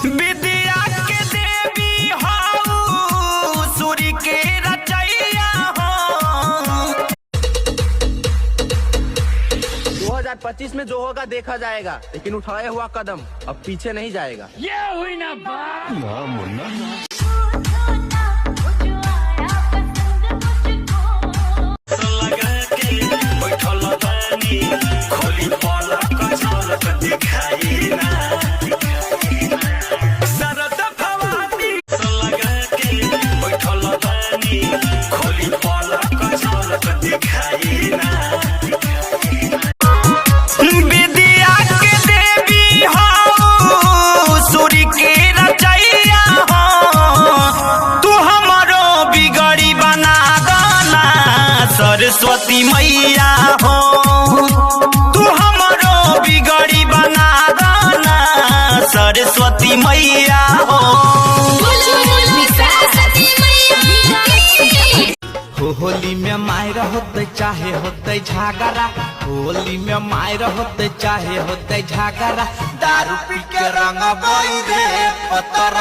विद्या के देवी हो सूर्य के रचैया हो। 2025 में जो होगा देखा जाएगा, लेकिन उठाया हुआ कदम अब पीछे नहीं जाएगा। ये हुई ना बात। ना मुन्ना खोली पलक झलक दिखाई ना शरद भवानी लगा के बैठल बानी खोली पलक झलक दिखाई ना। विद्या के देवी हो सूर्य के रचैया हो। तू हमारो बिगड़ी बना गाना सरस्वती मैया हो। सरस्वती मैया हो। होली में मायर होते चाहे होते झगड़ा, होली में मायर होते चाहे होते झगड़ा, दारू पी के रंग रे पतर